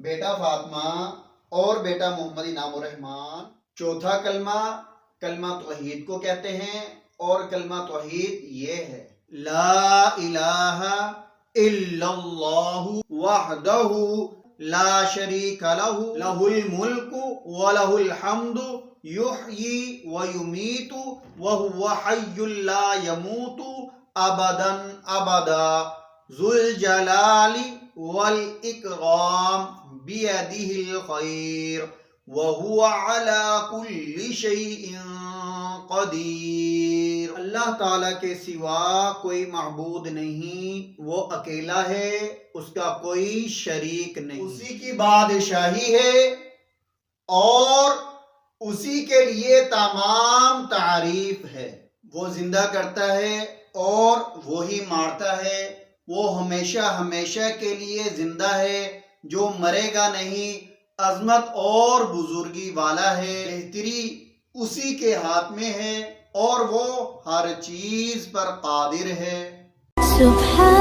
بیٹا فاطمہ اور بیٹا محمد انعام الرحمان۔ چوتھا کلمہ کلمہ توحید کو کہتے ہیں، اور کلمہ توحید یہ ہے: لا الہ الا اللہ وحدہ لا شریک لہ لہ الملک ولہ الحمد یحیی ویمیت وہو حی لا یموت ابدا ابدا ذو الجلال والاکرام بیدہ الخیر وہو علی کل شیء قدیر۔ اللہ تعالیٰ کے سوا کوئی معبود نہیں، وہ اکیلا ہے، اس کا کوئی شریک نہیں، اسی کی بادشاہی ہے اور اسی کے لیے تمام تعریف ہے۔ وہ زندہ کرتا ہے اور وہی مارتا ہے، وہ ہمیشہ ہمیشہ کے لیے زندہ ہے، جو مرے گا نہیں، عظمت اور بزرگی والا ہے، بہتری اسی کے ہاتھ میں ہے اور وہ ہر چیز پر قادر ہے۔ سبحان